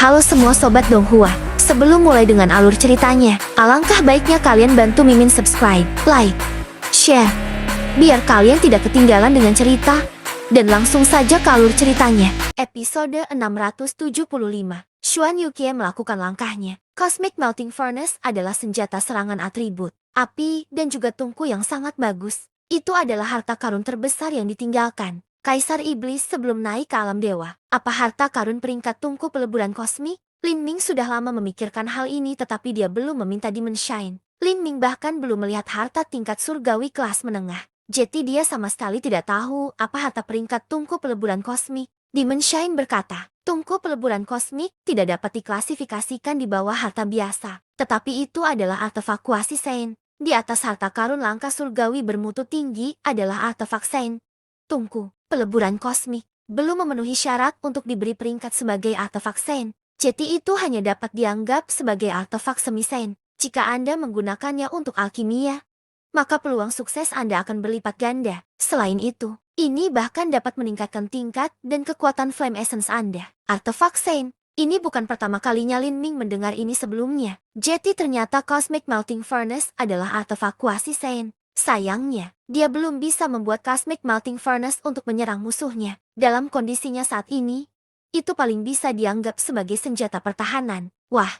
Halo semua Sobat Donghua. Sebelum mulai dengan alur ceritanya, alangkah baiknya kalian bantu Mimin subscribe, like, share, biar kalian tidak ketinggalan dengan cerita. Dan langsung saja ke alur ceritanya. Episode 675. Xuan Yukie melakukan langkahnya. Cosmic Melting Furnace adalah senjata serangan atribut api dan juga tungku yang sangat bagus. Itu adalah harta karun terbesar yang ditinggalkan Kaisar Iblis sebelum naik ke alam dewa. Apa harta karun peringkat tungku peleburan kosmik? Lin Ming sudah lama memikirkan hal ini tetapi dia belum meminta Demon Shine. Lin Ming bahkan belum melihat harta tingkat surgawi kelas menengah. Jadi dia sama sekali tidak tahu apa harta peringkat tungku peleburan kosmik. Demon Shine berkata, tungku peleburan kosmik tidak dapat diklasifikasikan di bawah harta biasa. Tetapi itu adalah artefak kuasi Sein. Di atas harta karun langka surgawi bermutu tinggi adalah artefak Sein. Tungku peleburan kosmik belum memenuhi syarat untuk diberi peringkat sebagai artefak Sein. Jadi itu hanya dapat dianggap sebagai artefak semi Sein. Jika Anda menggunakannya untuk alkimia, maka peluang sukses Anda akan berlipat ganda. Selain itu, ini bahkan dapat meningkatkan tingkat dan kekuatan flame essence Anda. Artefak Sein. Ini bukan pertama kalinya Lin Ming mendengar ini sebelumnya. Jadi ternyata Cosmic Melting Furnace adalah artefak kuasi Sein. Sayangnya, dia belum bisa membuat Cosmic Melting Furnace untuk menyerang musuhnya. Dalam kondisinya saat ini, itu paling bisa dianggap sebagai senjata pertahanan. Wah,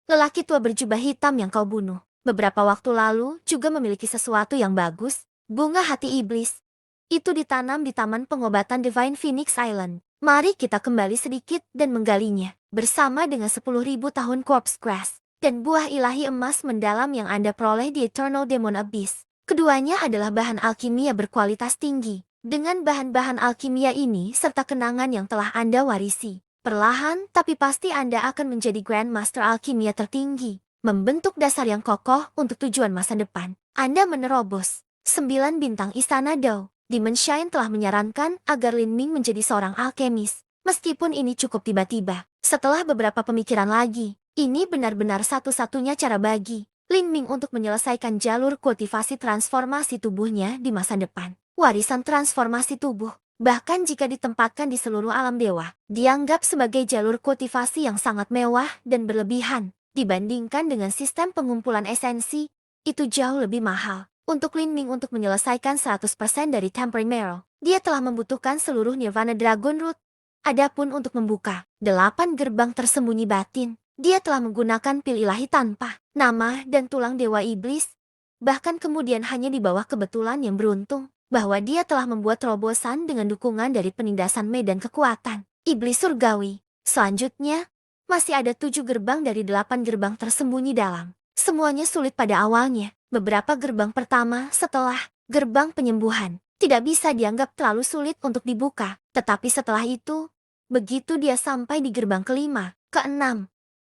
lelaki tua berjubah hitam yang kau bunuh beberapa waktu lalu juga memiliki sesuatu yang bagus. Bunga hati iblis. Itu ditanam di Taman Pengobatan Divine Phoenix Island. Mari kita kembali sedikit dan menggalinya. Bersama dengan 10.000 tahun corpse grass dan buah ilahi emas mendalam yang Anda peroleh di Eternal Demon Abyss. Keduanya adalah bahan alkimia berkualitas tinggi. Dengan bahan-bahan alkimia ini serta kenangan yang telah Anda warisi, perlahan tapi pasti Anda akan menjadi Grandmaster alkimia tertinggi. Membentuk dasar yang kokoh untuk tujuan masa depan. Anda menerobos 9 bintang Istana Dao. Demon Shine telah menyarankan agar Lin Ming menjadi seorang alkemis. Meskipun ini cukup tiba-tiba. Setelah beberapa pemikiran lagi, ini benar-benar satu-satunya cara bagi Lin Ming untuk menyelesaikan jalur kultivasi transformasi tubuhnya di masa depan. Warisan transformasi tubuh, bahkan jika ditempatkan di seluruh alam dewa, dianggap sebagai jalur kultivasi yang sangat mewah dan berlebihan. Dibandingkan dengan sistem pengumpulan esensi, itu jauh lebih mahal. Untuk Lin Ming untuk menyelesaikan 100% dari Tempering Marrow, dia telah membutuhkan seluruh Nirvana Dragon Root. Adapun untuk membuka 8 gerbang tersembunyi batin, dia telah menggunakan pil ilahi tanpa nama dan tulang dewa iblis. Bahkan kemudian hanya di bawah kebetulan yang beruntung, bahwa dia telah membuat terobosan dengan dukungan dari penindasan medan kekuatan iblis surgawi. Selanjutnya, masih ada 7 gerbang dari 8 gerbang tersembunyi dalam. Semuanya sulit pada awalnya. Beberapa gerbang pertama setelah gerbang penyembuhan tidak bisa dianggap terlalu sulit untuk dibuka. Tetapi setelah itu, begitu dia sampai di gerbang kelima, keenam,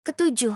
ketujuh,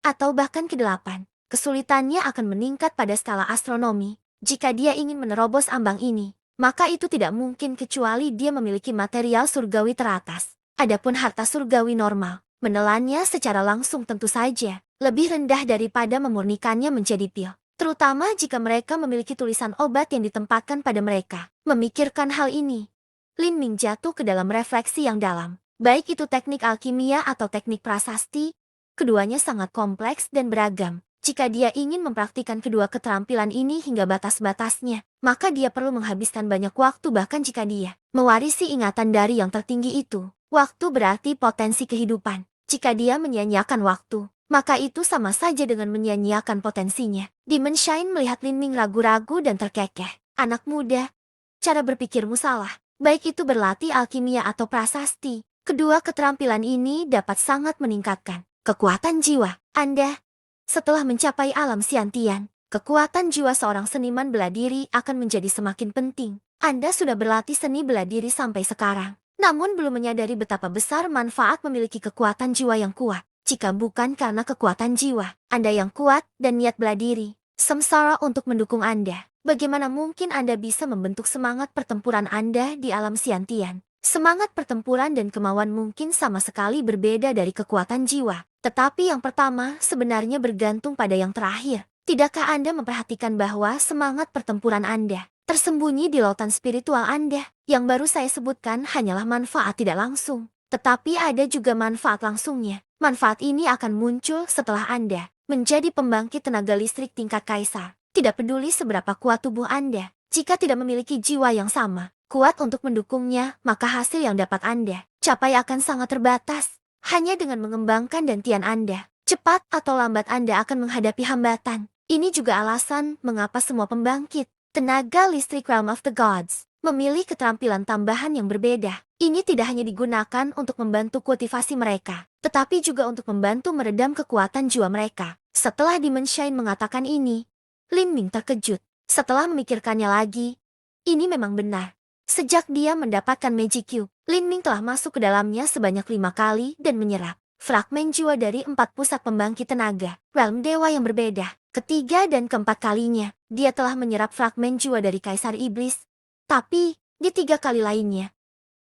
atau bahkan ke-8, kesulitannya akan meningkat pada skala astronomi. Jika dia ingin menerobos ambang ini, maka itu tidak mungkin kecuali dia memiliki material surgawi teratas. Adapun harta surgawi normal, menelannya secara langsung tentu saja lebih rendah daripada memurnikannya menjadi pil. Terutama jika mereka memiliki tulisan obat yang ditempatkan pada mereka. Memikirkan hal ini, Lin Ming jatuh ke dalam refleksi yang dalam. Baik itu teknik alkimia atau teknik prasasti, keduanya sangat kompleks dan beragam. Jika dia ingin mempraktikkan kedua keterampilan ini hingga batas-batasnya, maka dia perlu menghabiskan banyak waktu bahkan jika dia mewarisi ingatan dari yang tertinggi itu. Waktu berarti potensi kehidupan. Jika dia menyia-nyiakan waktu, maka itu sama saja dengan menyia-nyiakan potensinya. Demon Shine melihat Lin Ming ragu-ragu dan terkekeh. Anak muda, cara berpikirmu salah. Baik itu berlatih alkimia atau prasasti, kedua keterampilan ini dapat sangat meningkatkan kekuatan jiwa Anda. Setelah mencapai alam Xiantian, kekuatan jiwa seorang seniman bela diri akan menjadi semakin penting. Anda sudah berlatih seni bela diri sampai sekarang, namun belum menyadari betapa besar manfaat memiliki kekuatan jiwa yang kuat. Jika bukan karena kekuatan jiwa Anda yang kuat dan niat bela diri samsara untuk mendukung Anda, bagaimana mungkin Anda bisa membentuk semangat pertempuran Anda di alam Xiantian? Semangat pertempuran dan kemauan mungkin sama sekali berbeda dari kekuatan jiwa. Tetapi yang pertama sebenarnya bergantung pada yang terakhir. Tidakkah Anda memperhatikan bahwa semangat pertempuran Anda tersembunyi di lautan spiritual Anda? Yang baru saya sebutkan hanyalah manfaat tidak langsung. Tetapi ada juga manfaat langsungnya. Manfaat ini akan muncul setelah Anda menjadi pembangkit tenaga listrik tingkat kaisar. Tidak peduli seberapa kuat tubuh Anda, jika tidak memiliki jiwa yang sama, kuat untuk mendukungnya, maka hasil yang dapat Anda capai akan sangat terbatas. Hanya dengan mengembangkan dantian Anda, cepat atau lambat Anda akan menghadapi hambatan. Ini juga alasan mengapa semua pembangkit tenaga listrik Realm of the Gods memilih keterampilan tambahan yang berbeda. Ini tidak hanya digunakan untuk membantu kultivasi mereka, tetapi juga untuk membantu meredam kekuatan jiwa mereka. Setelah Demon Shine mengatakan ini, Lin Ming terkejut. Setelah memikirkannya lagi, ini memang benar. Sejak dia mendapatkan Magic Cube, Lin Ming telah masuk ke dalamnya sebanyak 5 kali dan menyerap fragmen jiwa dari 4 pusat pembangkit tenaga realm dewa yang berbeda. Ketiga dan keempat kalinya, dia telah menyerap fragmen jiwa dari Kaisar Iblis. Tapi, di 3 kali lainnya,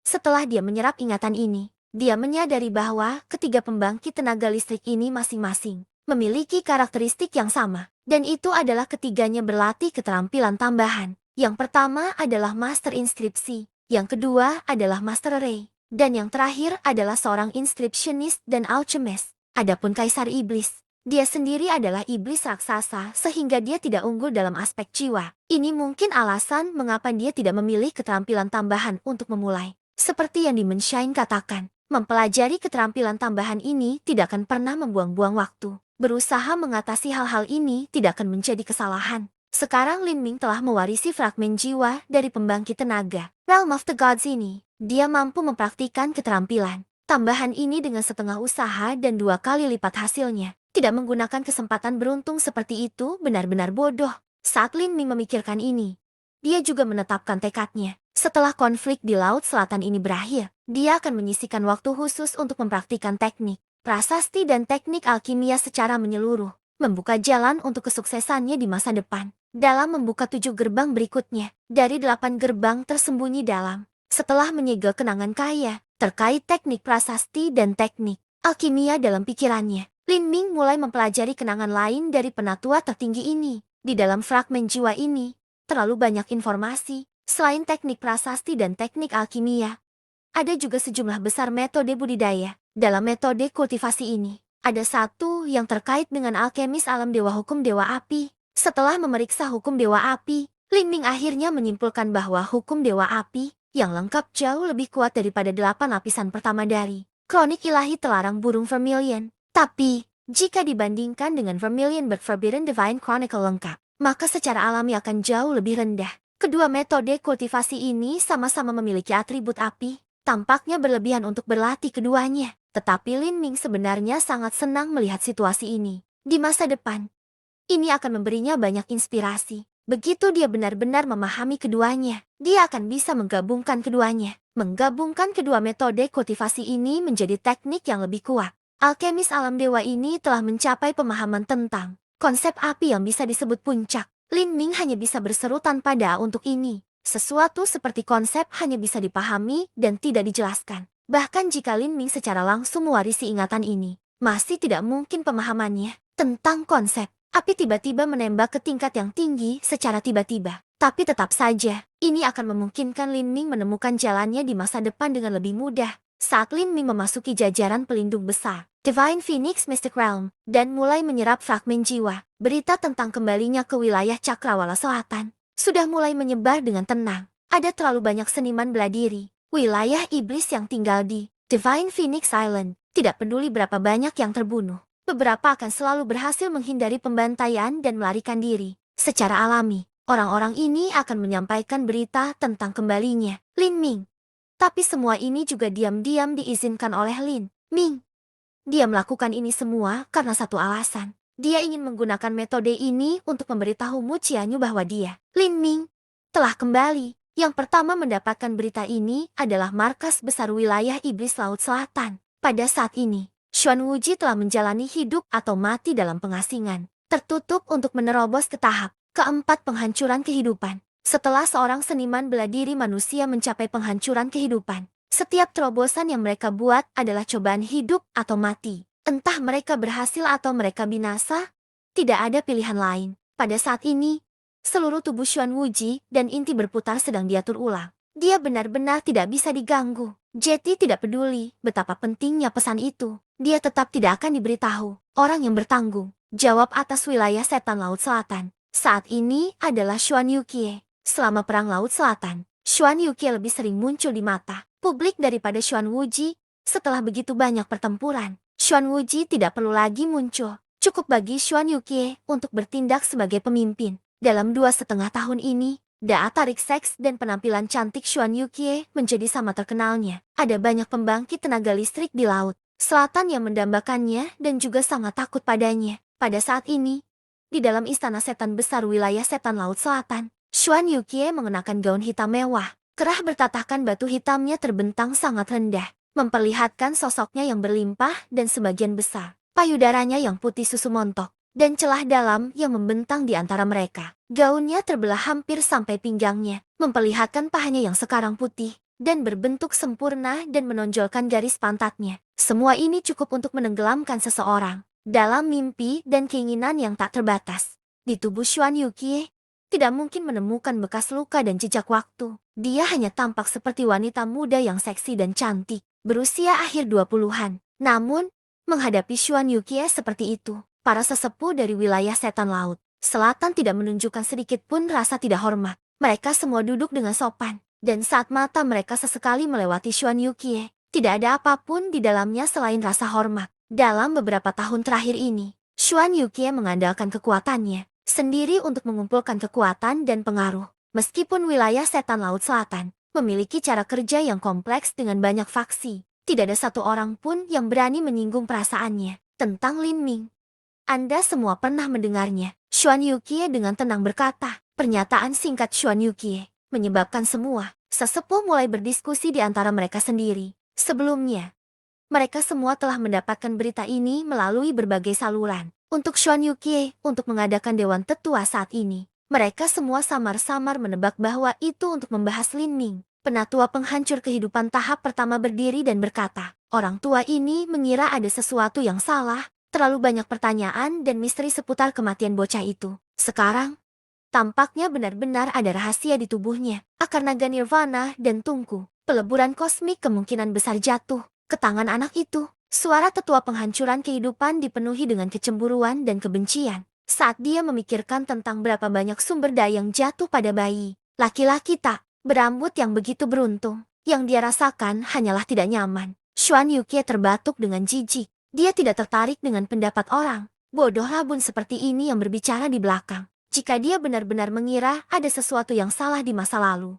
setelah dia menyerap ingatan ini, dia menyadari bahwa ketiga pembangkit tenaga listrik ini masing-masing memiliki karakteristik yang sama. Dan itu adalah ketiganya berlatih keterampilan tambahan. Yang pertama adalah Master Inskripsi, yang kedua adalah Master Ray, dan yang terakhir adalah seorang inscriptionist dan alchemist. Adapun Kaisar Iblis, dia sendiri adalah iblis raksasa sehingga dia tidak unggul dalam aspek jiwa. Ini mungkin alasan mengapa dia tidak memilih keterampilan tambahan untuk memulai. Seperti yang Demon Shine katakan, mempelajari keterampilan tambahan ini tidak akan pernah membuang-buang waktu. Berusaha mengatasi hal-hal ini tidak akan menjadi kesalahan. Sekarang Lin Ming telah mewarisi fragmen jiwa dari pembangkit tenaga Realm of the Gods ini. Dia mampu mempraktikkan keterampilan tambahan ini dengan setengah usaha dan 2 kali lipat hasilnya. Tidak menggunakan kesempatan beruntung seperti itu benar-benar bodoh. Saat Lin Ming memikirkan ini, dia juga menetapkan tekadnya. Setelah konflik di Laut Selatan ini berakhir, dia akan menyisihkan waktu khusus untuk mempraktikkan teknik prasasti dan teknik alkimia secara menyeluruh, membuka jalan untuk kesuksesannya di masa depan. Dalam membuka 7 gerbang berikutnya, dari 8 gerbang tersembunyi dalam, setelah menyegel kenangan kaya, terkait teknik prasasti dan teknik alkimia dalam pikirannya. Lin Ming mulai mempelajari kenangan lain dari penatua tertinggi ini. Di dalam fragmen jiwa ini, terlalu banyak informasi. Selain teknik prasasti dan teknik alkimia, ada juga sejumlah besar metode budidaya. Dalam metode kultivasi ini, ada satu yang terkait dengan alkemis alam dewa hukum dewa api. Setelah memeriksa hukum dewa api, Lin Ming akhirnya menyimpulkan bahwa hukum dewa api yang lengkap jauh lebih kuat daripada 8 lapisan pertama dari kronik ilahi telarang burung Vermilion. Tapi, jika dibandingkan dengan Vermilion Bird Forbidden Divine Chronicle lengkap, maka secara alami akan jauh lebih rendah. Kedua metode kultivasi ini sama-sama memiliki atribut api. Tampaknya berlebihan untuk berlatih keduanya. Tetapi Lin Ming sebenarnya sangat senang melihat situasi ini. Di masa depan, ini akan memberinya banyak inspirasi. Begitu dia benar-benar memahami keduanya, dia akan bisa menggabungkan keduanya. Menggabungkan kedua metode kultivasi ini menjadi teknik yang lebih kuat. Alkemis alam dewa ini telah mencapai pemahaman tentang konsep api yang bisa disebut puncak. Lin Ming hanya bisa berseru tanpa da untuk ini. Sesuatu seperti konsep hanya bisa dipahami dan tidak dijelaskan. Bahkan jika Lin Ming secara langsung mewarisi ingatan ini, masih tidak mungkin pemahamannya tentang konsep api tiba-tiba menembak ke tingkat yang tinggi secara tiba-tiba. Tapi tetap saja, ini akan memungkinkan Lin Ming menemukan jalannya di masa depan dengan lebih mudah. Saat Lin Ming memasuki jajaran pelindung besar, Divine Phoenix Mystic Realm, dan mulai menyerap fragmen jiwa, berita tentang kembalinya ke wilayah Cakrawala Selatan sudah mulai menyebar dengan tenang. Ada terlalu banyak seniman bela diri, wilayah iblis yang tinggal di Divine Phoenix Island. Tidak peduli berapa banyak yang terbunuh, beberapa akan selalu berhasil menghindari pembantaian dan melarikan diri. Secara alami, orang-orang ini akan menyampaikan berita tentang kembalinya Lin Ming. Tapi semua ini juga diam-diam diizinkan oleh Lin Ming. Dia melakukan ini semua karena satu alasan. Dia ingin menggunakan metode ini untuk memberitahu Mu Qianyu bahwa dia, Lin Ming, telah kembali. Yang pertama mendapatkan berita ini adalah markas besar wilayah iblis Laut Selatan. Pada saat ini, Xuan Wuji telah menjalani hidup atau mati dalam pengasingan, tertutup untuk menerobos ke tahap keempat penghancuran kehidupan. Setelah seorang seniman bela diri manusia mencapai penghancuran kehidupan, setiap terobosan yang mereka buat adalah cobaan hidup atau mati. Entah mereka berhasil atau mereka binasa, tidak ada pilihan lain. Pada saat ini, seluruh tubuh Xuan Wuji dan inti berputar sedang diatur ulang. Dia benar-benar tidak bisa diganggu. Jetty tidak peduli betapa pentingnya pesan itu. Dia tetap tidak akan diberitahu orang yang bertanggung jawab atas wilayah setan Laut Selatan. Saat ini adalah Xuan Yukie. Selama Perang Laut Selatan, Xuan Yukie lebih sering muncul di mata publik daripada Xuan Wuji. Setelah begitu banyak pertempuran, Xuan Wuji tidak perlu lagi muncul. Cukup bagi Xuan Yukie untuk bertindak sebagai pemimpin. Dalam 2,5 tahun ini, daya tarik seks dan penampilan cantik Xuan Yukie menjadi sama terkenalnya. Ada banyak pembangkit tenaga listrik di Laut Selatan yang mendambakannya dan juga sangat takut padanya. Pada saat ini, di dalam istana setan besar wilayah setan Laut Selatan, Xuan Yukie mengenakan gaun hitam mewah. Kerah bertatahkan batu hitamnya terbentang sangat rendah, memperlihatkan sosoknya yang berlimpah dan sebagian besar payudaranya yang putih susu montok, dan celah dalam yang membentang di antara mereka. Gaunnya terbelah hampir sampai pinggangnya, memperlihatkan pahanya yang sekarang putih dan berbentuk sempurna dan menonjolkan garis pantatnya. Semua ini cukup untuk menenggelamkan seseorang dalam mimpi dan keinginan yang tak terbatas. Di tubuh Xuan Yukie, tidak mungkin menemukan bekas luka dan jejak waktu. Dia hanya tampak seperti wanita muda yang seksi dan cantik, berusia akhir 20-an. Namun, menghadapi Xuan Yukie seperti itu, para sesepuh dari wilayah setan laut selatan tidak menunjukkan sedikit pun rasa tidak hormat. Mereka semua duduk dengan sopan, dan saat mata mereka sesekali melewati Xuan Yukie, tidak ada apapun di dalamnya selain rasa hormat. Dalam beberapa tahun terakhir ini, Xuan Yukie mengandalkan kekuatannya sendiri untuk mengumpulkan kekuatan dan pengaruh. Meskipun wilayah setan laut selatan memiliki cara kerja yang kompleks dengan banyak faksi, tidak ada satu orang pun yang berani menyinggung perasaannya tentang Lin Ming. Anda semua pernah mendengarnya, Xuan Yukie dengan tenang berkata. Pernyataan singkat Xuan Yukie menyebabkan semua sesepuh mulai berdiskusi di antara mereka sendiri. Sebelumnya, mereka semua telah mendapatkan berita ini melalui berbagai saluran. Untuk Xuan Yukie untuk mengadakan Dewan Tetua saat ini, mereka semua samar-samar menebak bahwa itu untuk membahas Lin Ming. Penatua penghancur kehidupan tahap pertama berdiri dan berkata, orang tua ini mengira ada sesuatu yang salah. Terlalu banyak pertanyaan dan misteri seputar kematian bocah itu. Sekarang, tampaknya benar-benar ada rahasia di tubuhnya. Akar naga nirvana dan tungku peleburan kosmik kemungkinan besar jatuh ke tangan anak itu. Suara tetua penghancuran kehidupan dipenuhi dengan kecemburuan dan kebencian saat dia memikirkan tentang berapa banyak sumber daya yang jatuh pada bayi laki-laki tak berambut yang begitu beruntung. Yang dia rasakan hanyalah tidak nyaman. Xuan Yukie terbatuk dengan jijik. Dia tidak tertarik dengan pendapat orang bodoh rabun seperti ini yang berbicara di belakang. Jika dia benar-benar mengira ada sesuatu yang salah di masa lalu,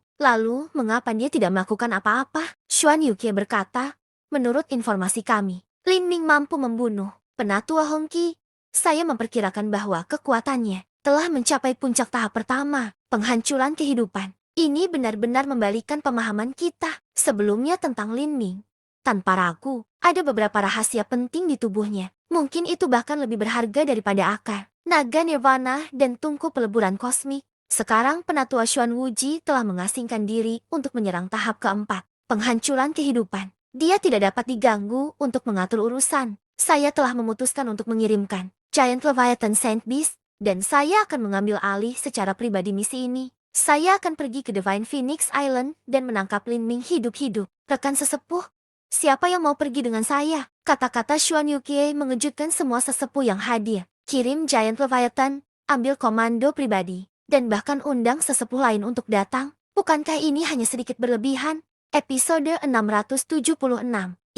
mengapa dia tidak melakukan apa-apa? Xuan Yukie berkata, menurut informasi kami, Lin Ming mampu membunuh Penatua Hongqi. Saya memperkirakan bahwa kekuatannya telah mencapai puncak tahap pertama, penghancuran kehidupan. Ini benar-benar membalikan pemahaman kita sebelumnya tentang Lin Ming. Tanpa ragu, ada beberapa rahasia penting di tubuhnya. Mungkin itu bahkan lebih berharga daripada akar naga nirvana dan tungku peleburan kosmik. Sekarang Penatua Xuan Wuji telah mengasingkan diri untuk menyerang tahap keempat, penghancuran kehidupan. Dia tidak dapat diganggu untuk mengatur urusan. Saya telah memutuskan untuk mengirimkan Giant Leviathan Saint Beast, dan saya akan mengambil alih secara pribadi misi ini. Saya akan pergi ke Divine Phoenix Island dan menangkap Lin Ming hidup-hidup. Rekan sesepuh, siapa yang mau pergi dengan saya? Kata-kata Xuan Yukie mengejutkan semua sesepuh yang hadir. Kirim Giant Leviathan, ambil komando pribadi, dan bahkan undang sesepuh lain untuk datang. Bukankah ini hanya sedikit berlebihan? Episode 676.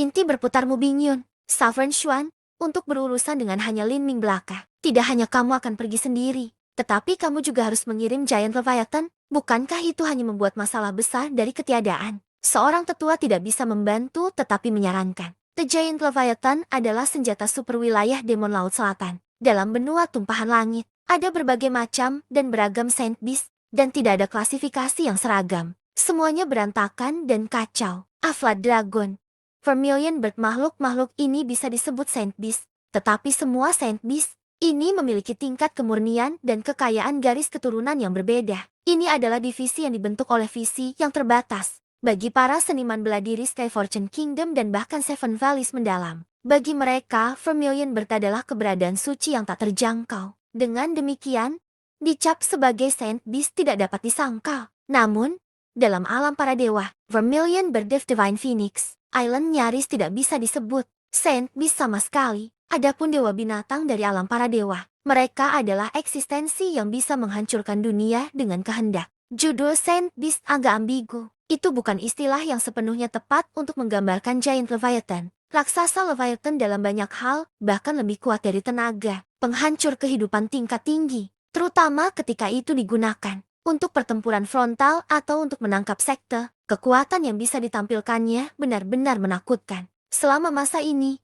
Inti berputar Mubingyun, Sovereign Xuan, untuk berurusan dengan hanya Lin Ming belaka. Tidak hanya kamu akan pergi sendiri, tetapi kamu juga harus mengirim Giant Leviathan. Bukankah itu hanya membuat masalah besar dari ketiadaan? Seorang tetua tidak bisa membantu tetapi menyarankan. The Giant Leviathan adalah senjata super wilayah Demon Laut Selatan. Dalam benua tumpahan langit, ada berbagai macam dan beragam Saint Beast, dan tidak ada klasifikasi yang seragam. Semuanya berantakan dan kacau. Aflat Dragon, Vermilion Bird, makhluk-makhluk ini bisa disebut Saint Beast, tetapi semua Saint Beast ini memiliki tingkat kemurnian dan kekayaan garis keturunan yang berbeda. Ini adalah divisi yang dibentuk oleh visi yang terbatas bagi para seniman bela diri Sky Fortune Kingdom dan bahkan Seven Valleys mendalam. Bagi mereka, Vermilion Bird adalah keberadaan suci yang tak terjangkau. Dengan demikian, dicap sebagai Saint Beast tidak dapat disangkal. Namun, Dalam alam para dewa, Vermilion Bird Divine Phoenix Island nyaris tidak bisa disebut Saint Beast sama sekali. Adapun dewa binatang dari alam para dewa, mereka adalah eksistensi yang bisa menghancurkan dunia dengan kehendak. Judul Saint Beast agak ambigu. Itu bukan istilah yang sepenuhnya tepat untuk menggambarkan Giant Leviathan. Raksasa Leviathan dalam banyak hal, bahkan lebih kuat dari tenaga penghancur kehidupan tingkat tinggi, terutama ketika itu digunakan untuk pertempuran frontal atau untuk menangkap sekte. Kekuatan yang bisa ditampilkannya benar-benar menakutkan. Selama masa ini,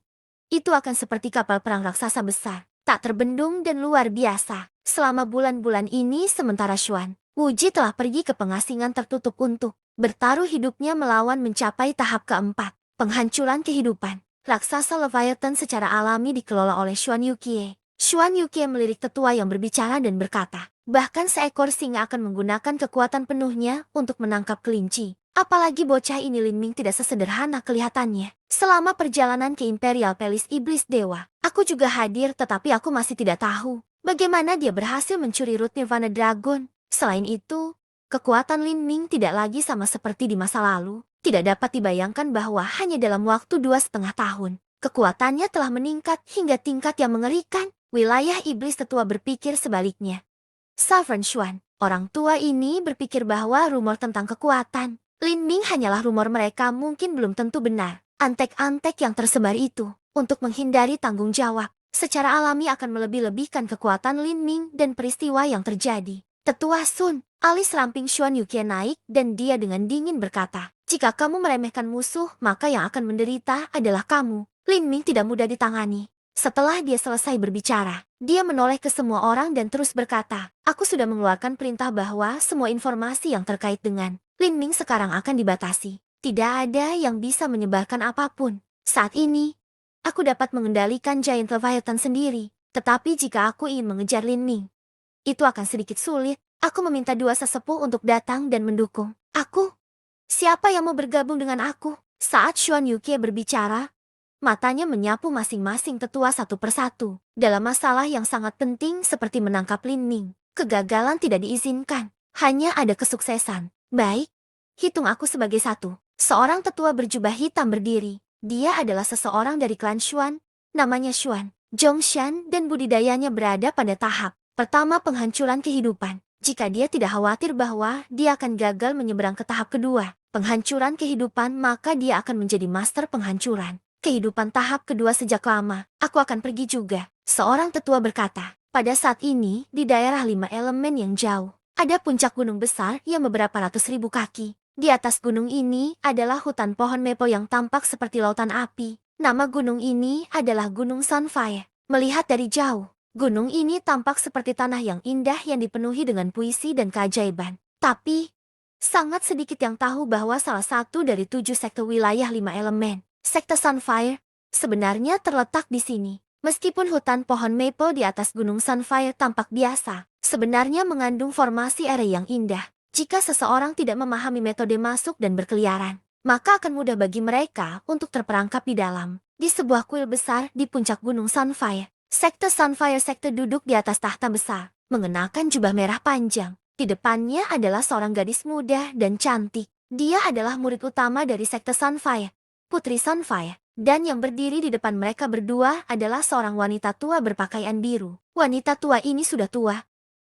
itu akan seperti kapal perang raksasa besar, tak terbendung dan luar biasa. Selama bulan-bulan ini sementara Xuan Wuji telah pergi ke pengasingan tertutup untuk bertaruh hidupnya melawan mencapai tahap keempat, penghancuran kehidupan. Raksasa Leviathan secara alami dikelola oleh Xuan Yukie. Xuan Yukie melirik tetua yang berbicara dan berkata, bahkan seekor singa akan menggunakan kekuatan penuhnya untuk menangkap kelinci. Apalagi bocah ini Lin Ming tidak sesederhana kelihatannya. Selama perjalanan ke Imperial Palace Iblis Dewa, aku juga hadir tetapi aku masih tidak tahu bagaimana dia berhasil mencuri root Nirvana Dragon. Selain itu, kekuatan Lin Ming tidak lagi sama seperti di masa lalu. Tidak dapat dibayangkan bahwa hanya dalam waktu 2,5 tahun, kekuatannya telah meningkat hingga tingkat yang mengerikan. Wilayah Iblis Tetua berpikir sebaliknya. Sovereign Xuan, orang tua ini berpikir bahwa rumor tentang kekuatan Lin Ming hanyalah rumor mereka mungkin belum tentu benar. Antek-antek yang tersebar itu, untuk menghindari tanggung jawab, secara alami akan melebih-lebihkan kekuatan Lin Ming dan peristiwa yang terjadi. Tetua Sun, alis ramping Xuan Yukie naik dan dia dengan dingin berkata, jika kamu meremehkan musuh, maka yang akan menderita adalah kamu. Lin Ming tidak mudah ditangani. Setelah dia selesai berbicara, dia menoleh ke semua orang dan terus berkata, aku sudah mengeluarkan perintah bahwa semua informasi yang terkait dengan Lin Ming sekarang akan dibatasi. Tidak ada yang bisa menyebarkan apapun. Saat ini, aku dapat mengendalikan Giant Leviathan sendiri. Tetapi jika aku ingin mengejar Lin Ming, itu akan sedikit sulit. Aku meminta dua sesepuh untuk datang dan mendukung aku. Siapa yang mau bergabung dengan aku? Saat Xuan Yukie berbicara, matanya menyapu masing-masing tetua satu persatu. Dalam masalah yang sangat penting seperti menangkap Lin Ming, kegagalan tidak diizinkan. Hanya ada kesuksesan. Baik, hitung aku sebagai satu. Seorang tetua berjubah hitam berdiri. Dia adalah seseorang dari klan Xuan, namanya Xuan Zhongshan, dan budidayanya berada pada tahap pertama penghancuran kehidupan. Jika dia tidak khawatir bahwa dia akan gagal menyeberang ke tahap kedua, penghancuran kehidupan, maka dia akan menjadi master penghancuran kehidupan tahap kedua sejak lama. Aku akan pergi juga, seorang tetua berkata. Pada saat ini, di daerah 5 elemen yang jauh, ada puncak gunung besar yang beberapa ratus ribu kaki. Di atas gunung ini adalah hutan pohon maple yang tampak seperti lautan api. Nama gunung ini adalah Gunung Sunfire. Melihat dari jauh, gunung ini tampak seperti tanah yang indah yang dipenuhi dengan puisi dan keajaiban. Tapi, sangat sedikit yang tahu bahwa salah satu dari 7 sekte wilayah 5 elemen, sekte Sunfire, sebenarnya terletak di sini. Meskipun hutan pohon maple di atas Gunung Sunfire tampak biasa, sebenarnya mengandung formasi area yang indah. Jika seseorang tidak memahami metode masuk dan berkeliaran, maka akan mudah bagi mereka untuk terperangkap di dalam. Di sebuah kuil besar di puncak Gunung Sunfire, sekte Sunfire sekte duduk di atas tahta besar, mengenakan jubah merah panjang. Di depannya adalah seorang gadis muda dan cantik. Dia adalah murid utama dari sekte Sunfire, Putri Sunfire. Dan yang berdiri di depan mereka berdua adalah seorang wanita tua berpakaian biru. Wanita tua ini sudah tua,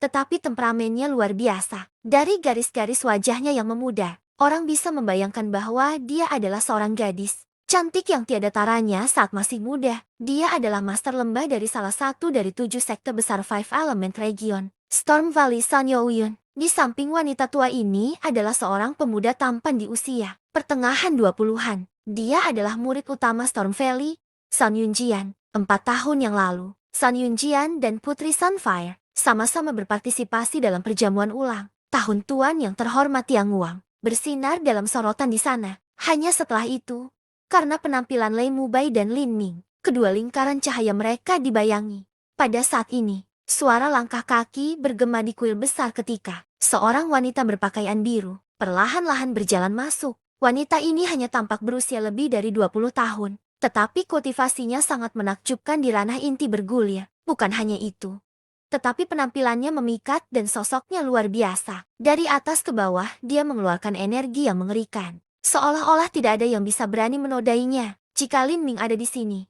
tetapi temperamennya luar biasa. Dari garis-garis wajahnya yang memuda, orang bisa membayangkan bahwa dia adalah seorang gadis cantik yang tiada taranya saat masih muda. Dia adalah master lembah dari salah satu dari 7 sekte besar Five Element Region, Storm Valley San Youyun. Di samping wanita tua ini adalah seorang pemuda tampan di usia pertengahan 20-an. Dia adalah murid utama Storm Valley, Sun Yunjian. 4 tahun yang lalu, Sun Yunjian dan Putri Sunfire sama-sama berpartisipasi dalam perjamuan ulang tahun Tuan yang terhormat Yang Wang, bersinar dalam sorotan di sana. Hanya setelah itu, karena penampilan Lei Mubai dan Lin Ming, kedua lingkaran cahaya mereka dibayangi. Pada saat ini, suara langkah kaki bergema di kuil besar ketika seorang wanita berpakaian biru perlahan-lahan berjalan masuk. Wanita ini hanya tampak berusia lebih dari 20 tahun, tetapi kultivasinya sangat menakjubkan di ranah inti bergulir. Bukan hanya itu, tetapi penampilannya memikat dan sosoknya luar biasa. Dari atas ke bawah, dia mengeluarkan energi yang mengerikan. Seolah-olah tidak ada yang bisa berani menodainya. Jika Lin Ming ada di sini,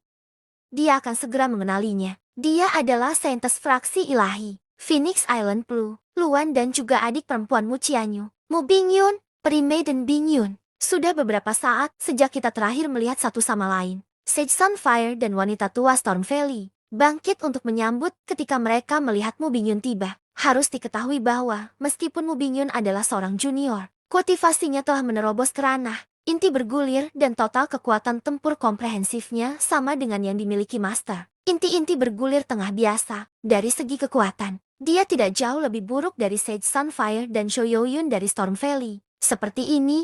dia akan segera mengenalinya. Dia adalah saintis fraksi ilahi, Phoenix Island Blue, Luan dan juga adik perempuan Mu Qianyu, Mu Bingyun, Peri Maiden Bingyun. Sudah beberapa saat sejak kita terakhir melihat satu sama lain. Sage Sunfire dan wanita tua Storm Valley bangkit untuk menyambut ketika mereka melihat Mu Bingyun tiba. Harus diketahui bahwa meskipun Mu Bingyun adalah seorang junior, kultivasinya telah menerobos ke ranah inti bergulir dan total kekuatan tempur komprehensifnya sama dengan yang dimiliki Master. Inti-inti bergulir tengah biasa. Dari segi kekuatan, dia tidak jauh lebih buruk dari Sage Sunfire dan Shou Youyun dari Storm Valley. Seperti ini,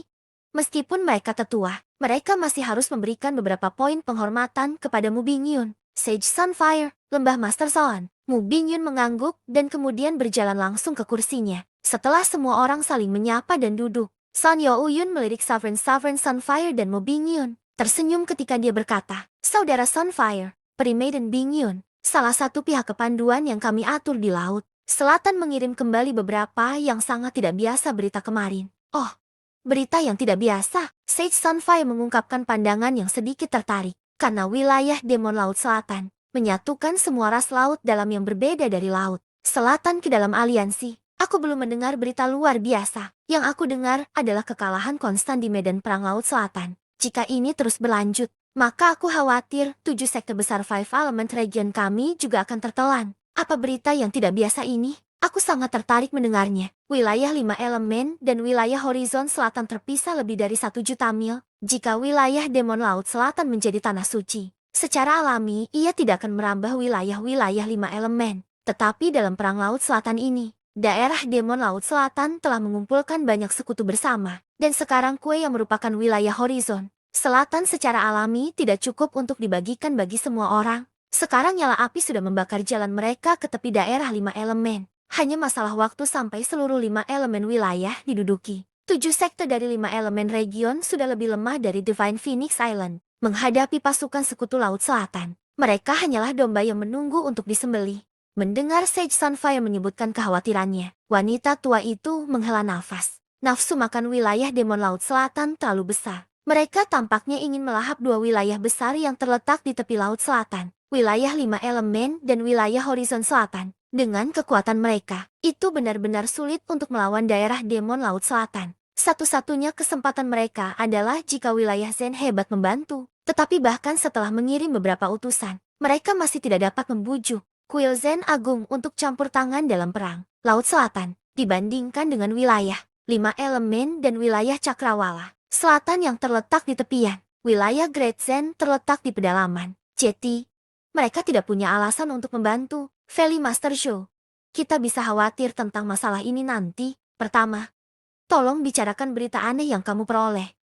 meskipun mereka tetua, mereka masih harus memberikan beberapa poin penghormatan kepada Mu Bingyun. Sage Sunfire, lembah Master Soan. Mu Bingyun mengangguk dan kemudian berjalan langsung ke kursinya. Setelah semua orang saling menyapa dan duduk, Sun Youyun melirik Sovereign Sunfire dan Mu Bingyun. Tersenyum ketika dia berkata, "Saudara Sunfire, Peri Maiden Bingyun, salah satu pihak kepanduan yang kami atur di Laut Selatan mengirim kembali beberapa yang sangat tidak biasa berita kemarin." "Oh, berita yang tidak biasa?" Sage Sunfire mengungkapkan pandangan yang sedikit tertarik. Karena wilayah Demon Laut Selatan menyatukan semua ras laut dalam yang berbeda dari Laut Selatan ke dalam aliansi. Aku belum mendengar berita luar biasa. Yang aku dengar adalah kekalahan konstan di medan perang Laut Selatan. Jika ini terus berlanjut, maka aku khawatir 7 sekte besar Five Element Region kami juga akan tertelan. Apa berita yang tidak biasa ini? Aku sangat tertarik mendengarnya. Wilayah 5 elemen dan wilayah horizon selatan terpisah lebih dari 1 juta mil. Jika wilayah Demon Laut Selatan menjadi tanah suci, secara alami ia tidak akan merambah wilayah-wilayah 5 elemen. Tetapi dalam perang Laut Selatan ini, daerah Demon Laut Selatan telah mengumpulkan banyak sekutu bersama, dan sekarang kue yang merupakan wilayah horizon selatan secara alami tidak cukup untuk dibagikan bagi semua orang. Sekarang nyala api sudah membakar jalan mereka ke tepi daerah 5 elemen. Hanya masalah waktu sampai seluruh 5 elemen wilayah diduduki. 7 sekte dari 5 elemen region sudah lebih lemah dari Divine Phoenix Island. Menghadapi pasukan sekutu Laut Selatan, mereka hanyalah domba yang menunggu untuk disembelih. Mendengar Sage Sunfire menyebutkan kekhawatirannya, wanita tua itu menghela nafas. Nafsu makan wilayah Demon Laut Selatan terlalu besar. Mereka tampaknya ingin melahap 2 wilayah besar yang terletak di tepi Laut Selatan. Wilayah 5 elemen dan wilayah horizon selatan. Dengan kekuatan mereka, itu benar-benar sulit untuk melawan daerah Demon Laut Selatan. Satu-satunya kesempatan mereka adalah jika wilayah Zen hebat membantu. Tetapi bahkan setelah mengirim beberapa utusan, mereka masih tidak dapat membujuk kuil Zen Agung untuk campur tangan dalam perang Laut Selatan, dibandingkan dengan wilayah 5 elemen dan wilayah Cakrawala Selatan yang terletak di tepian. Wilayah Great Zen terletak di pedalaman. Jadi, mereka tidak punya alasan untuk membantu. Valley Master Show, kita bisa khawatir tentang masalah ini nanti. Pertama, tolong bicarakan berita aneh yang kamu peroleh.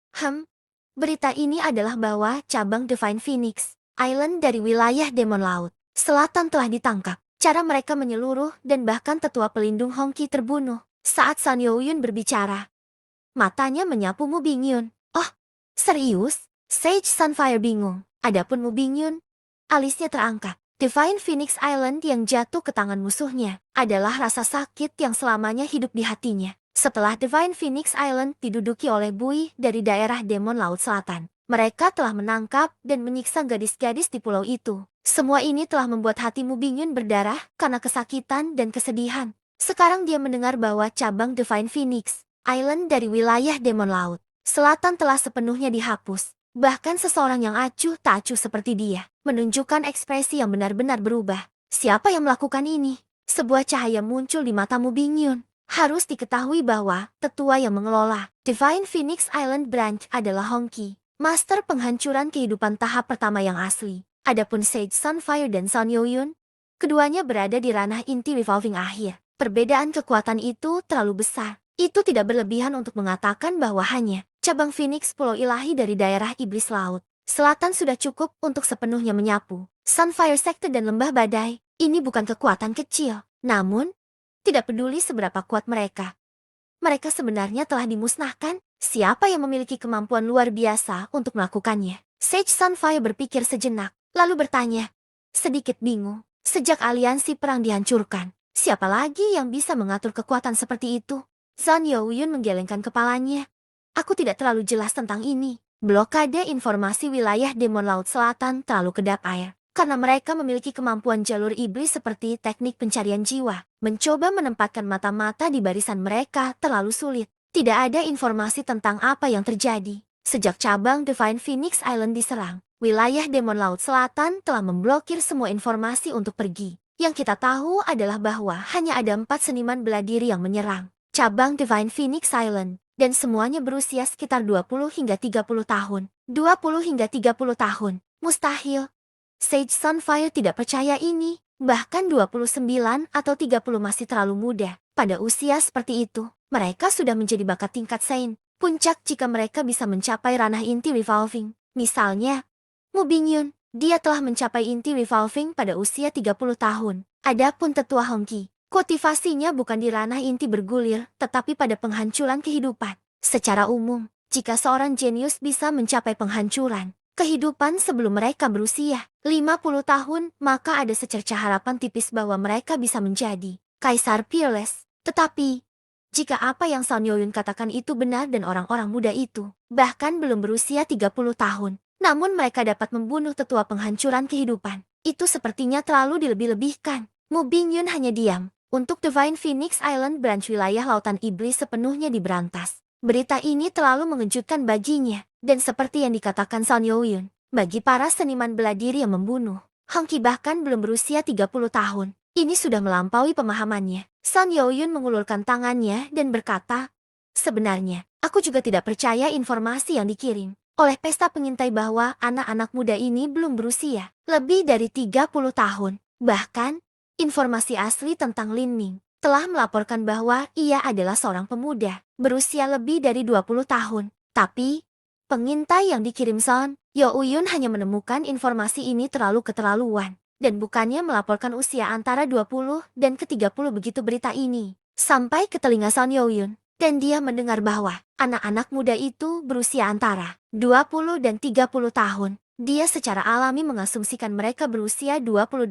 Berita ini adalah bahwa cabang Divine Phoenix Island dari wilayah Demon Laut Selatan telah ditangkap. Cara mereka menyeluruh dan bahkan tetua pelindung Hongqi terbunuh. Saat Sun Youyun berbicara, matanya menyapu Mu Bingyun. "Oh, serius?" Sage Sunfire bingung. Adapun Mu Bingyun, alisnya terangkat. Divine Phoenix Island yang jatuh ke tangan musuhnya adalah rasa sakit yang selamanya hidup di hatinya. Setelah Divine Phoenix Island diduduki oleh Bui dari daerah Demon Laut Selatan, mereka telah menangkap dan menyiksa gadis-gadis di pulau itu. Semua ini telah membuat hati Mu Bingyun berdarah karena kesakitan dan kesedihan. Sekarang dia mendengar bahwa cabang Divine Phoenix Island dari wilayah Demon Laut Selatan telah sepenuhnya dihapus. Bahkan seseorang yang acuh tak acuh seperti dia menunjukkan ekspresi yang benar-benar berubah. Siapa yang melakukan ini? Sebuah cahaya muncul di mata Mu Bingyun. Harus diketahui bahwa tetua yang mengelola Divine Phoenix Island Branch adalah Hongqi, master penghancuran kehidupan tahap pertama yang asli. Adapun Sage Sunfire dan Sun Youyun, keduanya berada di ranah inti revolving akhir. Perbedaan kekuatan itu terlalu besar. Itu tidak berlebihan untuk mengatakan bahwa hanya cabang Phoenix Pulau Ilahi dari daerah Iblis Laut Selatan sudah cukup untuk sepenuhnya menyapu Sunfire Sekte dan Lembah Badai. Ini bukan kekuatan kecil. Namun, tidak peduli seberapa kuat mereka, mereka sebenarnya telah dimusnahkan. Siapa yang memiliki kemampuan luar biasa untuk melakukannya? Sage Sunfire berpikir sejenak, lalu bertanya, sedikit bingung. Sejak aliansi perang dihancurkan, Siapa lagi yang bisa mengatur kekuatan seperti itu? Zhang Youyun menggelengkan kepalanya. Aku tidak terlalu jelas tentang ini. Blokade informasi wilayah Demon Laut Selatan terlalu kedap air. Karena mereka memiliki kemampuan jalur iblis seperti teknik pencarian jiwa. Mencoba menempatkan mata-mata di barisan mereka terlalu sulit. Tidak ada informasi tentang apa yang terjadi. Sejak cabang Divine Phoenix Island diserang, wilayah Demon Laut Selatan telah memblokir semua informasi untuk pergi. Yang kita tahu adalah bahwa hanya ada 4 seniman bela diri yang menyerang cabang Divine Phoenix Island, dan semuanya berusia sekitar 20 hingga 30 tahun. 20 hingga 30 tahun, mustahil. Sage Sunfire tidak percaya ini, bahkan 29 atau 30 masih terlalu muda. Pada usia seperti itu, mereka sudah menjadi bakat tingkat Saint. Puncak jika mereka bisa mencapai ranah inti revolving. Misalnya, Mu Bingyun, dia telah mencapai inti revolving pada usia 30 tahun. Adapun tetua Hongqi, kultivasinya bukan di ranah inti bergulir, tetapi pada penghancuran kehidupan. Secara umum, jika seorang jenius bisa mencapai penghancuran kehidupan sebelum mereka berusia 50 tahun, maka ada secercah harapan tipis bahwa mereka bisa menjadi Kaisar Peerless. Tetapi, jika apa yang Sun Yoyun katakan itu benar dan orang-orang muda itu bahkan belum berusia 30 tahun, namun mereka dapat membunuh tetua penghancuran kehidupan, itu sepertinya terlalu dilebih-lebihkan. Mu Bingyun hanya diam. Untuk Divine Phoenix Island branch wilayah lautan iblis sepenuhnya diberantas. Berita ini terlalu mengejutkan baginya, dan seperti yang dikatakan Sun Youyun, bagi para seniman bela diri yang membunuh, Hongqi bahkan belum berusia 30 tahun. Ini sudah melampaui pemahamannya. Sun Youyun mengulurkan tangannya dan berkata, sebenarnya, aku juga tidak percaya informasi yang dikirim oleh pesta pengintai bahwa anak-anak muda ini belum berusia lebih dari 30 tahun. Bahkan, informasi asli tentang Lin Ming telah melaporkan bahwa ia adalah seorang pemuda berusia lebih dari 20 tahun. Tapi, pengintai yang dikirim Sun Youyun hanya menemukan informasi ini terlalu keterlaluan, dan bukannya melaporkan usia antara 20 dan ke-30 begitu berita ini sampai ke telinga Sun Youyun, dan dia mendengar bahwa anak-anak muda itu berusia antara 20 dan 30 tahun. Dia secara alami mengasumsikan mereka berusia 28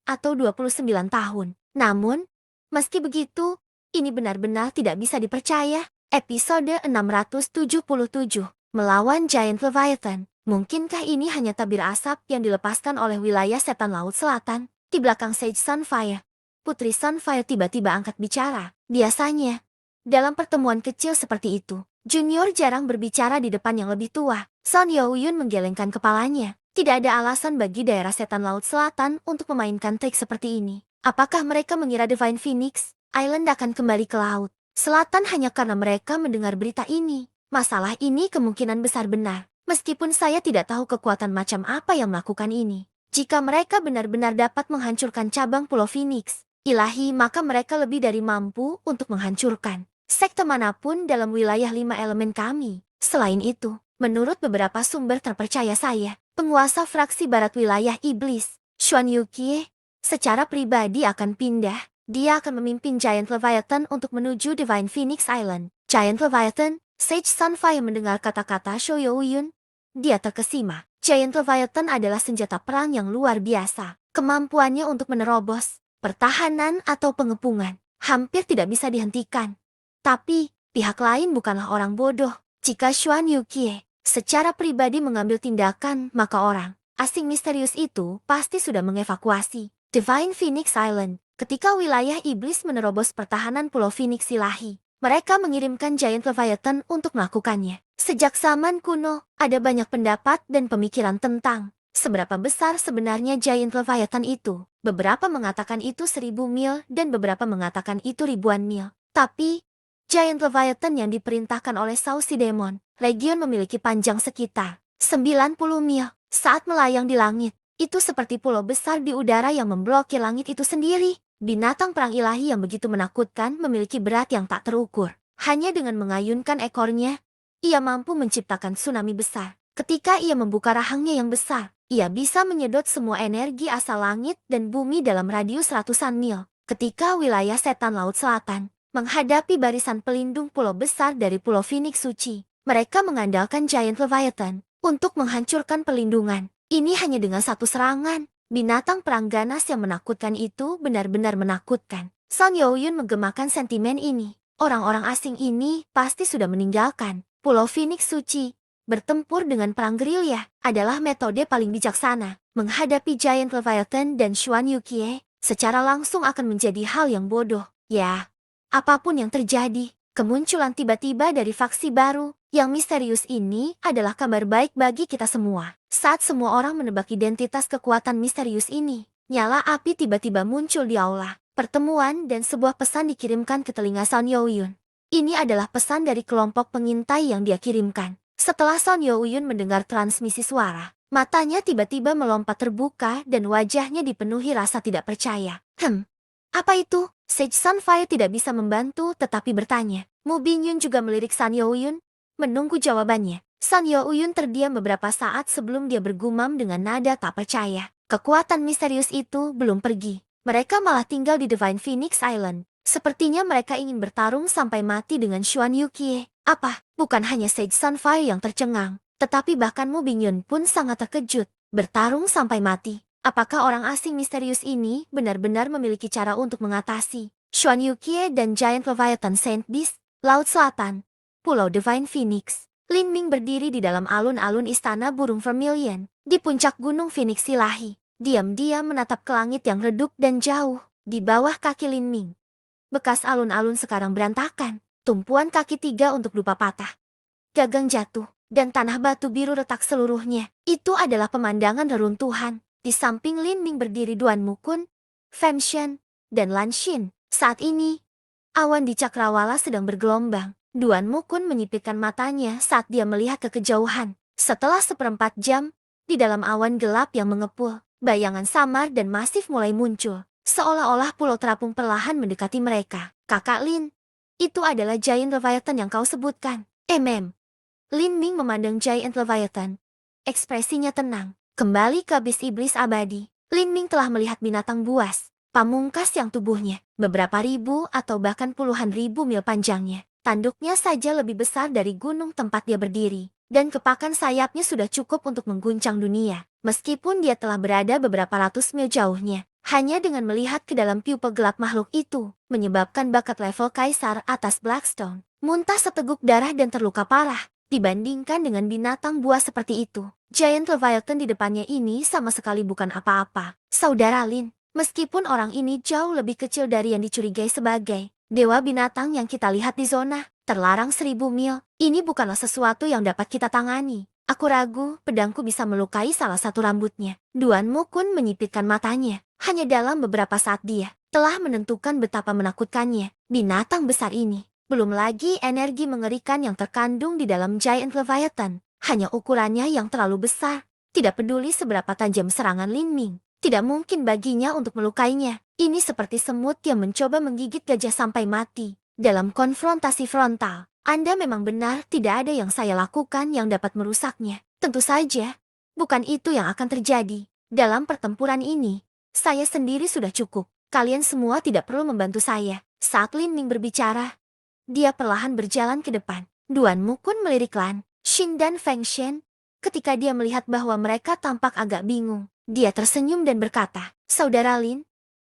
atau 29 tahun. Namun, meski begitu, ini benar-benar tidak bisa dipercaya. Episode 677, Melawan Giant Leviathan. Mungkinkah ini hanya tabir asap yang dilepaskan oleh wilayah setan laut selatan? Di belakang Sage Sunfire, Putri Sunfire tiba-tiba angkat bicara. Biasanya, dalam pertemuan kecil seperti itu, Junior jarang berbicara di depan yang lebih tua. Sun Youyun menggelengkan kepalanya. Tidak ada alasan bagi daerah setan laut selatan untuk memainkan trik seperti ini. Apakah mereka mengira Divine Phoenix Island akan kembali ke laut selatan hanya karena mereka mendengar berita ini? Masalah ini kemungkinan besar benar. Meskipun saya tidak tahu kekuatan macam apa yang melakukan ini. Jika mereka benar-benar dapat menghancurkan cabang Pulau Phoenix Ilahi, maka mereka lebih dari mampu untuk menghancurkan sekte manapun dalam wilayah 5 elemen kami. Selain itu, menurut beberapa sumber terpercaya saya, penguasa fraksi barat wilayah iblis, Xuan Yuqie, secara pribadi akan pindah. Dia akan memimpin Giant Leviathan untuk menuju Divine Phoenix Island. Giant Leviathan, Sage Sunfire mendengar kata-kata Shu Youyun. Dia terkesima. Giant Leviathan adalah senjata perang yang luar biasa. Kemampuannya untuk menerobos pertahanan atau pengepungan hampir tidak bisa dihentikan. Tapi, pihak lain bukanlah orang bodoh. Jika Xuan Yuqie secara pribadi mengambil tindakan, maka orang asing misterius itu pasti sudah mengevakuasi Divine Phoenix Island. Ketika wilayah iblis menerobos pertahanan Pulau Phoenix Ilahi, mereka mengirimkan Giant Leviathan untuk melakukannya. Sejak zaman kuno, ada banyak pendapat dan pemikiran tentang seberapa besar sebenarnya Giant Leviathan itu. Beberapa mengatakan itu 1000 mil dan beberapa mengatakan itu ribuan mil. Tapi, Giant Leviathan yang diperintahkan oleh Saucy Demon Legion memiliki panjang sekitar 90 mil. Saat melayang di langit, itu seperti pulau besar di udara yang memblokir langit itu sendiri. Binatang perang ilahi yang begitu menakutkan memiliki berat yang tak terukur. Hanya dengan mengayunkan ekornya, ia mampu menciptakan tsunami besar. Ketika ia membuka rahangnya yang besar, ia bisa menyedot semua energi asal langit dan bumi dalam radius ratusan mil. Ketika wilayah setan laut selatan menghadapi barisan pelindung pulau besar dari Pulau Phoenix Suci, mereka mengandalkan Giant Leviathan untuk menghancurkan pelindungan. Ini hanya dengan satu serangan. Binatang perang ganas yang menakutkan itu benar-benar menakutkan. Sun Youyun menggemakan sentimen ini. Orang-orang asing ini pasti sudah meninggalkan Pulau Phoenix Suci. Bertempur dengan perang gerilya adalah metode paling bijaksana. Menghadapi Giant Leviathan dan Xuan Yukie secara langsung akan menjadi hal yang bodoh. Ya, apapun yang terjadi, kemunculan tiba-tiba dari faksi baru yang misterius ini adalah kabar baik bagi kita semua. Saat semua orang menebak identitas kekuatan misterius ini, nyala api tiba-tiba muncul di aula pertemuan dan sebuah pesan dikirimkan ke telinga Sun Youyun. Ini adalah pesan dari kelompok pengintai yang dia kirimkan. Setelah Sun Youyun mendengar transmisi suara, matanya tiba-tiba melompat terbuka dan wajahnya dipenuhi rasa tidak percaya. Apa itu? Sage Sunfire tidak bisa membantu tetapi bertanya. Mu Bingyun juga melirik Sun Youyun, menunggu jawabannya. Sun Youyun terdiam beberapa saat sebelum dia bergumam dengan nada tak percaya. Kekuatan misterius itu belum pergi. Mereka malah tinggal di Divine Phoenix Island. Sepertinya mereka ingin bertarung sampai mati dengan Xuan Yukie. Apa? Bukan hanya Sage Sunfire yang tercengang, tetapi bahkan Mu Bingyun pun sangat terkejut. Bertarung sampai mati. Apakah orang asing misterius ini benar-benar memiliki cara untuk mengatasi Xuan Yukie dan Giant Leviathan Saint Beast, Laut Selatan, Pulau Divine Phoenix? Lin Ming berdiri di dalam alun-alun istana burung Vermilion, di puncak gunung Phoenix Ilahi. Diam-diam menatap ke langit yang redup dan jauh, di bawah kaki Lin Ming. Bekas alun-alun sekarang berantakan, tumpuan kaki 3 untuk dupa patah. Gagang jatuh, dan tanah batu biru retak seluruhnya. Itu adalah pemandangan reruntuhan. Di samping Lin Ming berdiri Duan Mukun, Feng Shen, dan Lan Xin. Saat ini, awan di cakrawala sedang bergelombang. Duan Mukun menyipitkan matanya saat dia melihat ke kejauhan. Setelah 1/4 jam, di dalam awan gelap yang mengepul, bayangan samar dan masif mulai muncul. Seolah-olah pulau terapung perlahan mendekati mereka. Kakak Lin, itu adalah Giant Leviathan yang kau sebutkan. Lin Ming memandang Giant Leviathan. Ekspresinya tenang. Kembali ke bis iblis abadi. Lin Ming telah melihat binatang buas, pamungkas yang tubuhnya beberapa ribu atau bahkan puluhan ribu mil panjangnya. Tanduknya saja lebih besar dari gunung tempat dia berdiri. Dan kepakan sayapnya sudah cukup untuk mengguncang dunia. Meskipun dia telah berada beberapa ratus mil jauhnya. Hanya dengan melihat ke dalam pupil gelap makhluk itu, menyebabkan bakat level kaisar atas Blackstone muntah seteguk darah dan terluka parah. Dibandingkan dengan binatang buas seperti itu, Giant Leviathan di depannya ini sama sekali bukan apa-apa. Saudara Lin, meskipun orang ini jauh lebih kecil dari yang dicurigai sebagai dewa binatang yang kita lihat di zona terlarang 1000 mil, ini bukanlah sesuatu yang dapat kita tangani. Aku ragu pedangku bisa melukai salah satu rambutnya. Duan Mukun menyipitkan matanya. Hanya dalam beberapa saat dia telah menentukan betapa menakutkannya binatang besar ini. Belum lagi energi mengerikan yang terkandung di dalam Giant Leviathan. Hanya ukurannya yang terlalu besar. Tidak peduli seberapa tajam serangan Lin Ming, tidak mungkin baginya untuk melukainya. Ini seperti semut yang mencoba menggigit gajah sampai mati. Dalam konfrontasi frontal, Anda memang benar tidak ada yang saya lakukan yang dapat merusaknya. Tentu saja, bukan itu yang akan terjadi. Dalam pertempuran ini, saya sendiri sudah cukup. Kalian semua tidak perlu membantu saya. Saat Lin Ming berbicara, dia perlahan berjalan ke depan. Duan Mukun melirik Lan Xin dan Feng Shen. Ketika dia melihat bahwa mereka tampak agak bingung, dia tersenyum dan berkata, Saudara Lin,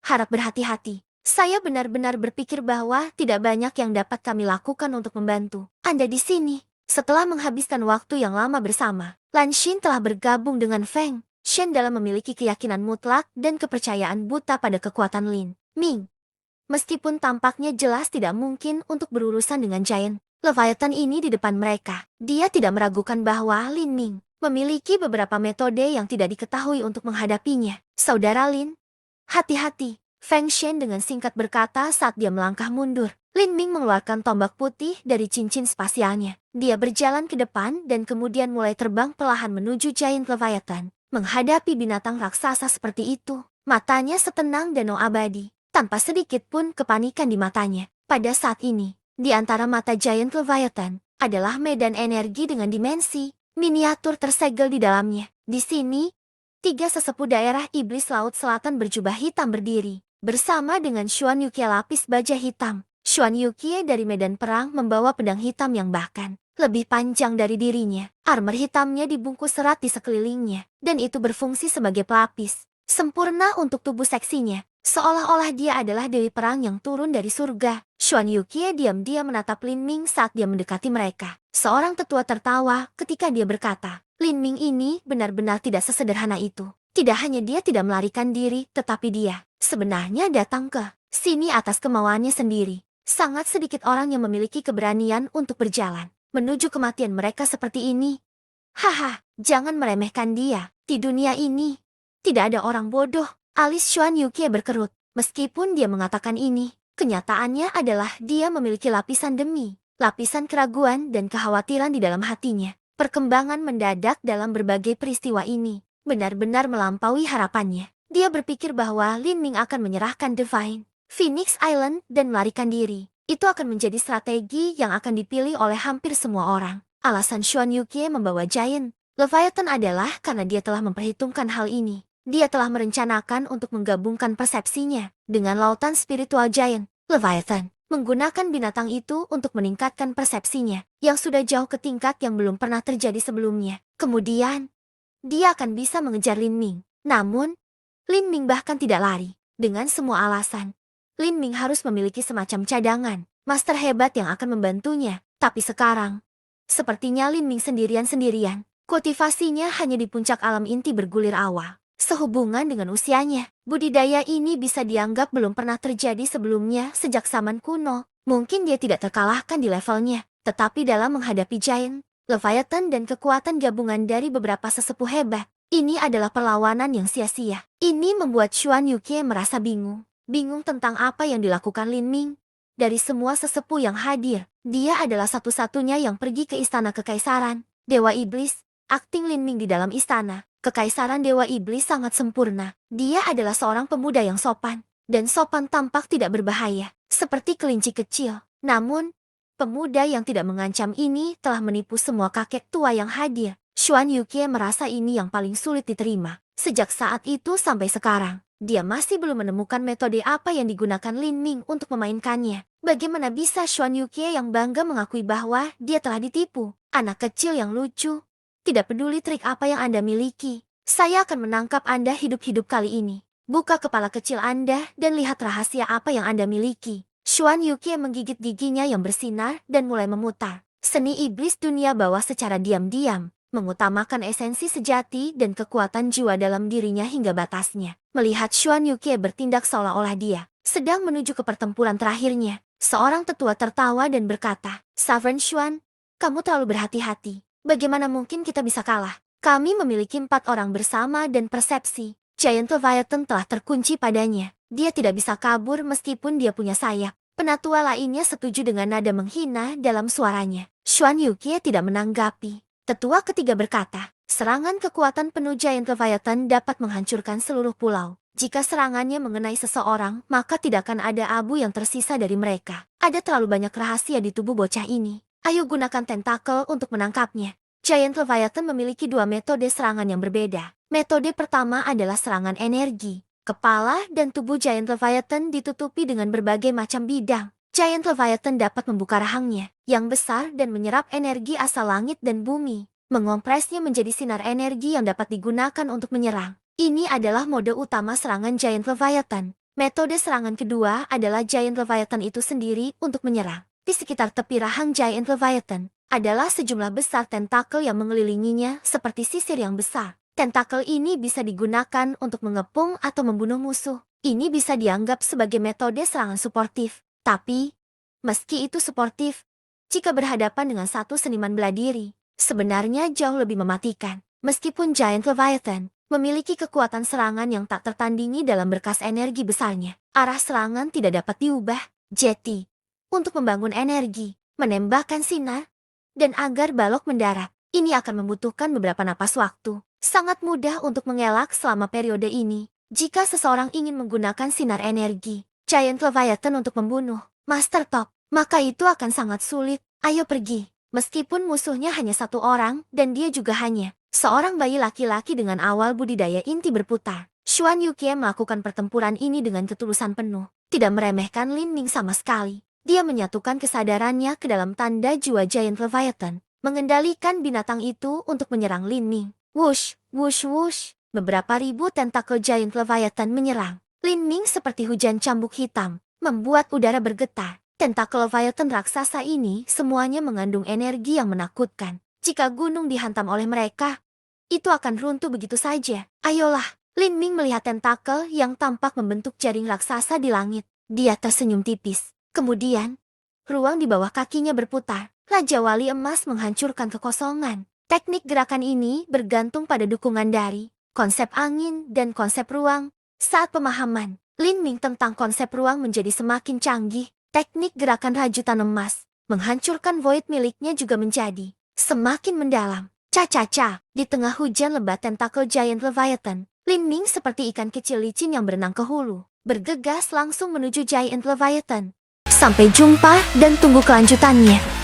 harap berhati-hati. Saya benar-benar berpikir bahwa tidak banyak yang dapat kami lakukan untuk membantu Anda di sini. Setelah menghabiskan waktu yang lama bersama, Lan Xin telah bergabung dengan Feng Shen dalam memiliki keyakinan mutlak dan kepercayaan buta pada kekuatan Lin Ming. Meskipun tampaknya jelas tidak mungkin untuk berurusan dengan Giant Leviathan ini di depan mereka, dia tidak meragukan bahwa Lin Ming memiliki beberapa metode yang tidak diketahui untuk menghadapinya. Saudara Lin, hati-hati, Feng Shen dengan singkat berkata saat dia melangkah mundur. Lin Ming mengeluarkan tombak putih dari cincin spasialnya. Dia berjalan ke depan dan kemudian mulai terbang perlahan menuju Giant Leviathan. Menghadapi binatang raksasa seperti itu, matanya setenang danau abadi. Tanpa sedikit pun kepanikan di matanya. Pada saat ini, di antara mata Giant Leviathan adalah medan energi dengan dimensi miniatur tersegel di dalamnya. Di sini, 3 sesepuh daerah iblis laut selatan berjubah hitam berdiri, bersama dengan Xuan Yukie lapis baja hitam. Xuan Yukie dari medan perang membawa pedang hitam yang bahkan lebih panjang dari dirinya. Armor hitamnya dibungkus serat di sekelilingnya, dan itu berfungsi sebagai pelapis. sempurna untuk tubuh seksinya. Seolah-olah dia adalah dewi perang yang turun dari surga. Xuan Yuqie diam-diam menatap Lin Ming saat dia mendekati mereka. Seorang tetua tertawa ketika dia berkata, Lin Ming ini benar-benar tidak sesederhana itu. Tidak hanya dia tidak melarikan diri, tetapi dia sebenarnya datang ke sini atas kemauannya sendiri. Sangat sedikit orang yang memiliki keberanian untuk berjalan menuju kematian mereka seperti ini. Haha, jangan meremehkan dia. Di dunia ini, tidak ada orang bodoh. Alis Xuan Yuqie berkerut. Meskipun dia mengatakan ini, kenyataannya adalah dia memiliki lapisan demi lapisan keraguan dan kekhawatiran di dalam hatinya. Perkembangan mendadak dalam berbagai peristiwa ini benar-benar melampaui harapannya. Dia berpikir bahwa Lin Ming akan menyerahkan Divine Phoenix Island dan melarikan diri. Itu akan menjadi strategi yang akan dipilih oleh hampir semua orang. Alasan Xuan Yuqie membawa Giant Leviathan adalah karena dia telah memperhitungkan hal ini. Dia telah merencanakan untuk menggabungkan persepsinya dengan lautan spiritual Giant Leviathan. Menggunakan binatang itu untuk meningkatkan persepsinya yang sudah jauh ke tingkat yang belum pernah terjadi sebelumnya. Kemudian, dia akan bisa mengejar Lin Ming. Namun, Lin Ming bahkan tidak lari. Dengan semua alasan, Lin Ming harus memiliki semacam cadangan, master hebat yang akan membantunya. Tapi sekarang, sepertinya Lin Ming sendirian-sendirian. Kultivasinya hanya di puncak alam inti bergulir awal. Sehubungan dengan usianya, budidaya ini bisa dianggap belum pernah terjadi sebelumnya sejak zaman kuno. Mungkin dia tidak terkalahkan di levelnya, tetapi dalam menghadapi Giant Leviathan dan kekuatan gabungan dari beberapa sesepuh hebat, ini adalah perlawanan yang sia-sia. Ini membuat Xuan Yuqie merasa bingung. Bingung tentang apa yang dilakukan Lin Ming. Dari semua sesepuh yang hadir, dia adalah satu-satunya yang pergi ke istana kekaisaran. Dewa Iblis, akting Lin Ming di dalam istana. Kekaisaran Dewa Iblis sangat sempurna. Dia adalah seorang pemuda yang sopan. Dan sopan tampak tidak berbahaya, seperti kelinci kecil. Namun, pemuda yang tidak mengancam ini telah menipu semua kakek tua yang hadir. Xuan Yuqie merasa ini yang paling sulit diterima. Sejak saat itu sampai sekarang, dia masih belum menemukan metode apa yang digunakan Lin Ming untuk memainkannya. Bagaimana bisa Xuan Yuqie yang bangga mengakui bahwa dia telah ditipu? Anak kecil yang lucu. Tidak peduli trik apa yang Anda miliki, saya akan menangkap Anda hidup-hidup kali ini. Buka kepala kecil Anda dan lihat rahasia apa yang Anda miliki. Xuan Yuqie menggigit giginya yang bersinar dan mulai memutar. Seni iblis dunia bawah secara diam-diam, mengutamakan esensi sejati dan kekuatan jiwa dalam dirinya hingga batasnya. Melihat Xuan Yuqie bertindak seolah-olah dia sedang menuju ke pertempuran terakhirnya, seorang tetua tertawa dan berkata, Sovereign Xuan, kamu terlalu berhati-hati. Bagaimana mungkin kita bisa kalah? Kami memiliki 4 orang bersama dan persepsi. Giant Leviathan telah terkunci padanya. Dia tidak bisa kabur meskipun dia punya sayap. Penatua lainnya setuju dengan nada menghina dalam suaranya. Xuan Yuqie tidak menanggapi. Tetua ketiga berkata, serangan kekuatan penuh Giant Leviathan dapat menghancurkan seluruh pulau. Jika serangannya mengenai seseorang, maka tidak akan ada abu yang tersisa dari mereka. Ada terlalu banyak rahasia di tubuh bocah ini. Ayo gunakan tentakel untuk menangkapnya. Giant Leviathan memiliki 2 metode serangan yang berbeda. Metode pertama adalah serangan energi. Kepala dan tubuh Giant Leviathan ditutupi dengan berbagai macam bidang. Giant Leviathan dapat membuka rahangnya yang besar dan menyerap energi asal langit dan bumi, mengompresnya menjadi sinar energi yang dapat digunakan untuk menyerang. Ini adalah mode utama serangan Giant Leviathan. Metode serangan kedua adalah Giant Leviathan itu sendiri untuk menyerang. Di sekitar tepi rahang Giant Leviathan adalah sejumlah besar tentakel yang mengelilinginya seperti sisir yang besar. Tentakel ini bisa digunakan untuk mengepung atau membunuh musuh. Ini bisa dianggap sebagai metode serangan suportif. Tapi, meski itu suportif, jika berhadapan dengan satu seniman bela diri, sebenarnya jauh lebih mematikan. Meskipun Giant Leviathan memiliki kekuatan serangan yang tak tertandingi dalam berkas energi besarnya, arah serangan tidak dapat diubah. Jetty untuk membangun energi, menembakkan sinar, dan agar balok mendarat. Ini akan membutuhkan beberapa napas waktu. Sangat mudah untuk mengelak selama periode ini. Jika seseorang ingin menggunakan sinar energi Giant Leviathan untuk membunuh Master Top, maka itu akan sangat sulit. Ayo pergi. Meskipun musuhnya hanya 1 orang dan dia juga hanya seorang bayi laki-laki dengan awal budidaya inti berputar. Xuan Yuqie melakukan pertempuran ini dengan ketulusan penuh. Tidak meremehkan Lin Ming sama sekali. Dia menyatukan kesadarannya ke dalam tanda jiwa Giant Leviathan, mengendalikan binatang itu untuk menyerang Lin Ming. Wush, wush, wush. beberapa ribu tentakel Giant Leviathan menyerang. Lin Ming seperti hujan cambuk hitam, membuat udara bergetar. Tentakel Leviathan raksasa ini semuanya mengandung energi yang menakutkan. Jika gunung dihantam oleh mereka, itu akan runtuh begitu saja. Ayolah, Lin Ming melihat tentakel yang tampak membentuk jaring raksasa di langit. Dia tersenyum tipis. Kemudian, ruang di bawah kakinya berputar. Raja Wali Emas menghancurkan kekosongan. Teknik gerakan ini bergantung pada dukungan dari konsep angin dan konsep ruang. Saat pemahaman Lin Ming tentang konsep ruang menjadi semakin canggih, teknik gerakan rajutan emas menghancurkan void miliknya juga menjadi semakin mendalam. Ca-ca-ca, di tengah hujan lebat tentakel Giant Leviathan, Lin Ming seperti ikan kecil licin yang berenang ke hulu, bergegas langsung menuju Giant Leviathan. Sampai jumpa dan tunggu kelanjutannya.